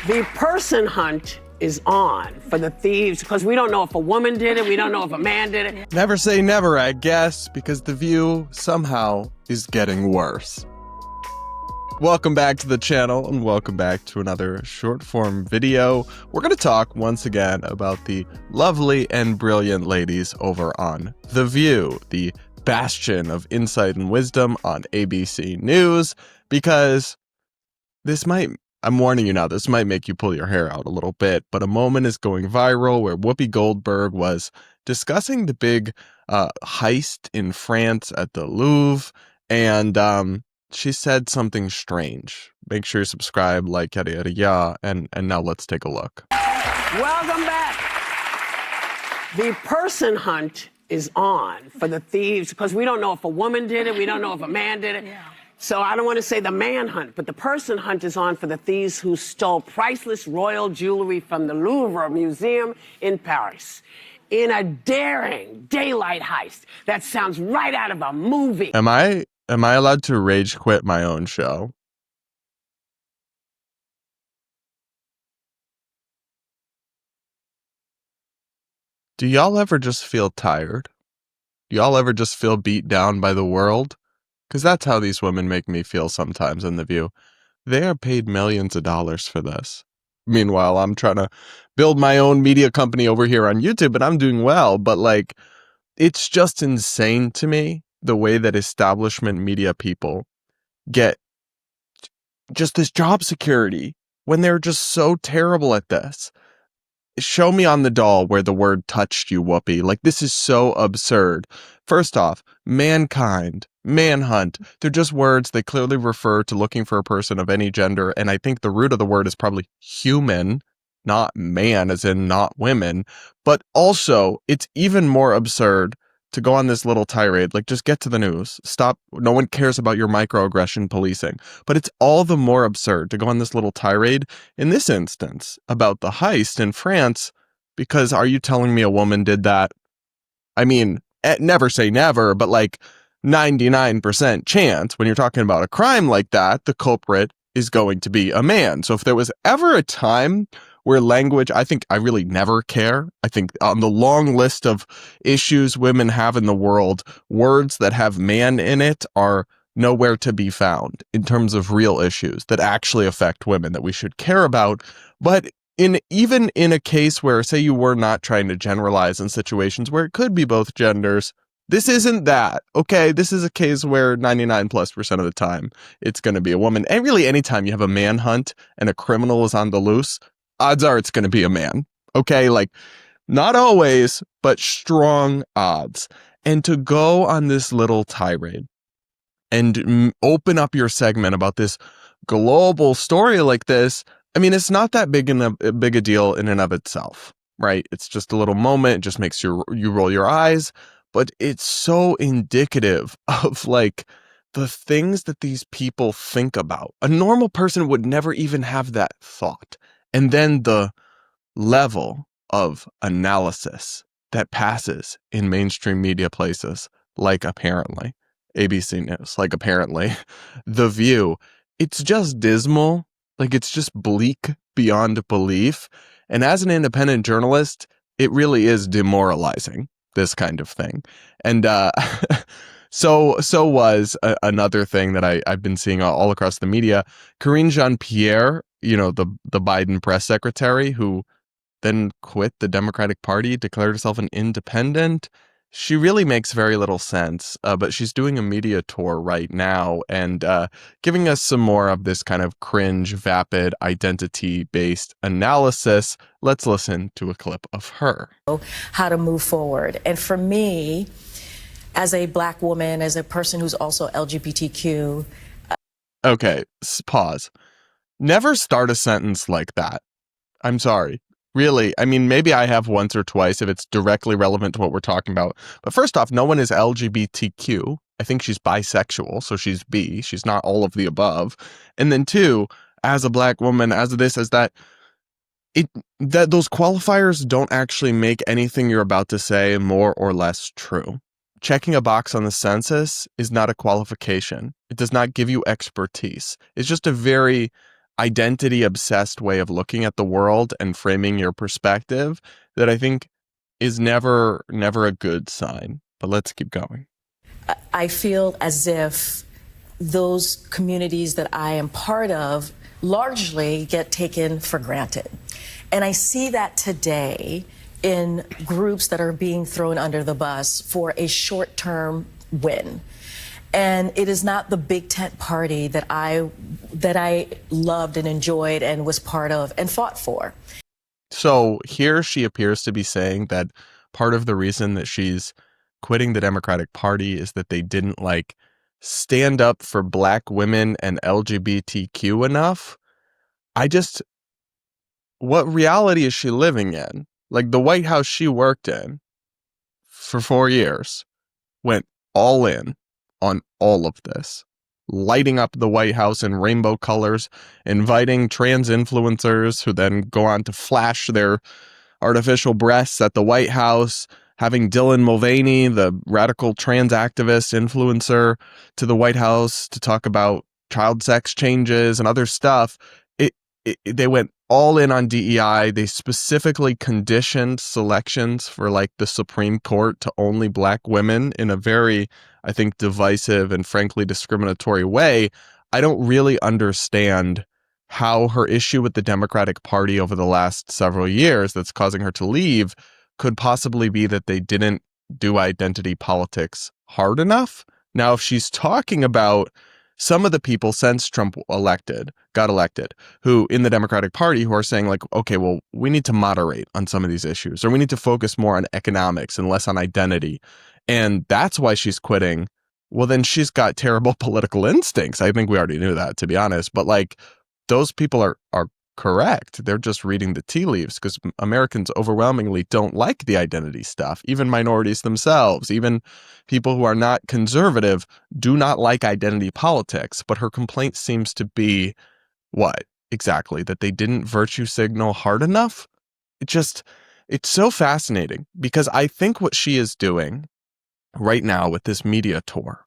The person hunt is on for the thieves because we don't know if a woman did it. We don't know if a man did it. Never say never, I guess, because The View somehow is getting worse. Welcome back to the channel and welcome back to another short form video. We're going to talk once again about the lovely and brilliant ladies over on The View, the bastion of insight and wisdom on ABC News, because this might, I'm warning you now, this might make you pull your hair out a little bit, but a moment is going viral where Whoopi Goldberg was discussing the big heist in France at the Louvre, and she said something strange. Make sure you subscribe, like, yada, yada, yada, and now let's take a look. Welcome back. The person hunt is on for the thieves because we don't know if a woman did it. We don't know if a man did it. Yeah. So I don't want to say the man hunt, but the person hunt is on for the thieves who stole priceless royal jewelry from the Louvre Museum in Paris in a daring daylight heist that sounds right out of a movie. Am I allowed to rage quit my own show? Do y'all ever just feel tired? Do y'all ever just feel beat down by the world? Because that's how these women make me feel sometimes in The View. They are paid millions of dollars for this. Meanwhile, I'm trying to build my own media company over here on YouTube, and I'm doing well. But, like, it's just insane to me the way that establishment media people get just this job security when they're just so terrible at this. Show me on the doll where the word touched you, Whoopi. Like, this is so absurd. First off, mankind, manhunt, they're just words. They clearly refer to looking for a person of any gender, and I think the root of the word is probably human, not man, as in not women. But also, it's even more absurd to go on this little tirade. Like, just get to the news. Stop. No one cares about your microaggression policing. But it's all the more absurd to go on this little tirade, in this instance, about the heist in France, because are you telling me a woman did that? I mean, never say never, but like 99% chance when you're talking about a crime like that, the culprit is going to be a man. So if there was ever a time where language, I think I really never care. I think on the long list of issues women have in the world, words that have man in it are nowhere to be found in terms of real issues that actually affect women that we should care about. But even in a case where, say, you were not trying to generalize in situations where it could be both genders, this isn't that, okay? This is a case where 99+% of the time it's going to be a woman. And really, anytime you have a manhunt and a criminal is on the loose, odds are it's going to be a man, okay? Like, not always, but strong odds. And to go on this little tirade and open up your segment about this global story like this, I mean, it's not that big a deal in and of itself, right? It's just a little moment. It just makes you roll your eyes. But it's so indicative of, like, the things that these people think about. A normal person would never even have that thought. And then the level of analysis that passes in mainstream media places, like apparently ABC News, like apparently The View, it's just dismal. Like, it's just bleak beyond belief. And as an independent journalist, it really is demoralizing, this kind of thing. And so was another thing that I've been seeing all across the media. Karine Jean-Pierre, you know, the Biden press secretary, who then quit the Democratic Party, declared herself an independent. She really makes very little sense, but she's doing a media tour right now and giving us some more of this kind of cringe, vapid, identity-based analysis. Let's listen to a clip of her. How to move forward. And for me, as a Black woman, as a person who's also LGBTQ. Okay, pause. Never start a sentence like that. I'm sorry. Really, I mean, maybe I have once or twice if it's directly relevant to what we're talking about. But first off, no one is LGBTQ. I think she's bisexual, so she's B. She's not all of the above. And then two, as a Black woman, as this, as that, those qualifiers don't actually make anything you're about to say more or less true. Checking a box on the census is not a qualification. It does not give you expertise. It's just a very identity obsessed way of looking at the world and framing your perspective that I think is never a good sign. But let's keep going. I feel as if those communities that I am part of largely get taken for granted. And I see that today in groups that are being thrown under the bus for a short-term win. And it is not the big tent party that I loved and enjoyed and was part of and fought for. So here she appears to be saying that part of the reason that she's quitting the Democratic Party is that they didn't stand up for Black women and LGBTQ enough. What reality is she living in? The White House she worked in for 4 years went all in on all of this, lighting up the White House in rainbow colors, inviting trans influencers who then go on to flash their artificial breasts at the White House, having Dylan Mulvaney, the radical trans activist influencer, to the White House to talk about child sex changes and other stuff. They went all in on DEI. They specifically conditioned selections for the Supreme Court to only Black women in a very, I think, divisive and frankly discriminatory way. I don't really understand how her issue with the Democratic Party over the last several years that's causing her to leave could possibly be that they didn't do identity politics hard enough. Now, if she's talking about some of the people since Trump got elected, who in the Democratic Party who are saying okay, well, we need to moderate on some of these issues, or we need to focus more on economics and less on identity. And that's why she's quitting. Well, then she's got terrible political instincts. I think we already knew that, to be honest. But those people are correct. They're just reading the tea leaves because Americans overwhelmingly don't like the identity stuff. Even minorities themselves, even people who are not conservative do not like identity politics. But her complaint seems to be what exactly? That they didn't virtue signal hard enough? It's so fascinating because I think what she is doing right now with this media tour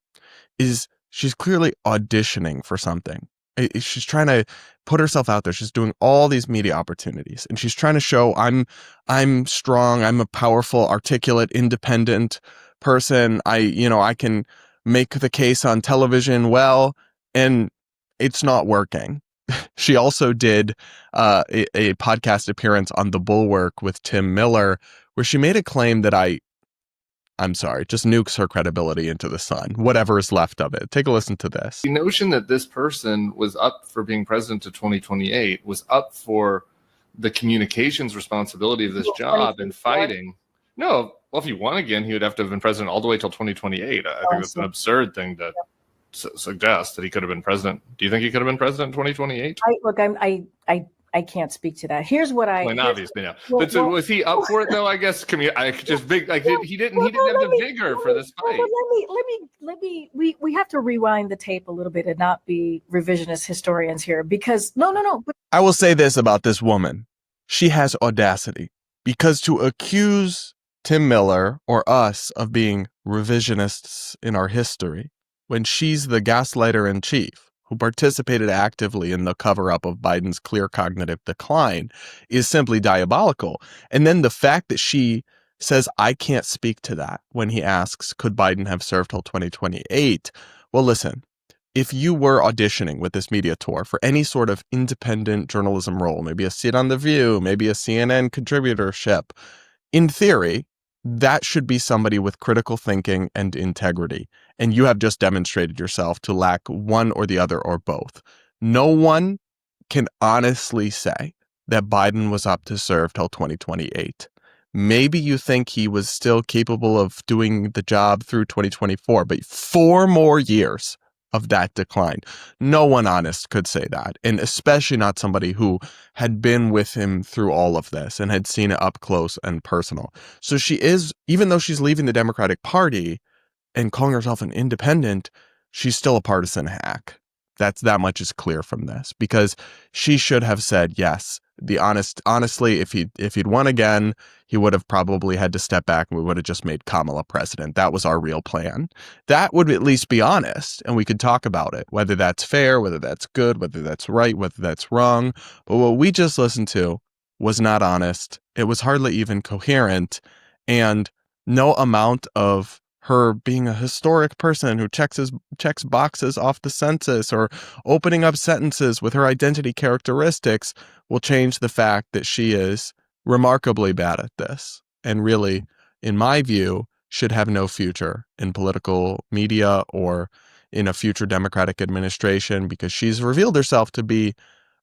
is she's clearly auditioning for something. She's trying to put herself out there. She's doing all these media opportunities and she's trying to show I'm strong. I'm a powerful, articulate, independent person. I can make the case on television well, and it's not working. She also did a podcast appearance on The Bulwark with Tim Miller, where she made a claim that I'm sorry, just nukes her credibility into the sun, whatever is left of it. Take a listen to this. The notion that this person was up for being president to 2028, was up for the communications responsibility of this job and fighting. No, well, if he won again, he would have to have been president all the way till 2028. I think that's an absurd thing to suggest that he could have been president. Do you think he could have been president in 2028? I can't speak to that. Here's what I. Well, obviously, yeah. But so was he up for it though? I guess. He didn't have the vigor for this fight. Let me. We have to rewind the tape a little bit and not be revisionist historians here, because no. I will say this about this woman: she has audacity, because to accuse Tim Miller or us of being revisionists in our history, when she's the gaslighter in chief, who participated actively in the cover-up of Biden's clear cognitive decline, is simply diabolical. And then the fact that she says, I can't speak to that when he asks, could Biden have served till 2028? Well, listen, if you were auditioning with this media tour for any sort of independent journalism role, maybe a seat on The View, maybe a CNN contributorship, in theory, that should be somebody with critical thinking and integrity. And you have just demonstrated yourself to lack one or the other or both. No one can honestly say that Biden was up to serve till 2028. Maybe you think he was still capable of doing the job through 2024, but 4 more years of that decline. No one honest could say that, and especially not somebody who had been with him through all of this and had seen it up close and personal. So she is, even though she's leaving the Democratic Party and calling herself an independent, she's still a partisan hack. That much is clear from this, because she should have said, yes, Honestly, if he'd won again, he would have probably had to step back and we would have just made Kamala president. That was our real plan. That would at least be honest, and we could talk about it, whether that's fair, whether that's good, whether that's right, whether that's wrong. But what we just listened to was not honest. It was hardly even coherent, and no amount of her being a historic person who checks boxes off the census or opening up sentences with her identity characteristics will change the fact that she is remarkably bad at this, and really, in my view, should have no future in political media or in a future Democratic administration, because she's revealed herself to be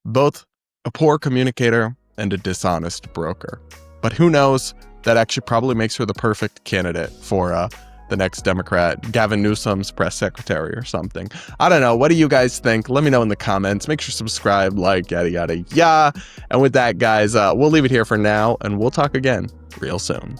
both a poor communicator and a dishonest broker. But who knows? That actually probably makes her the perfect candidate for the next Democrat, Gavin Newsom's press secretary or something. I don't know. What do you guys think? Let me know in the comments. Make sure to subscribe, like, yada, yada, yada. And with that, guys, we'll leave it here for now, and we'll talk again real soon.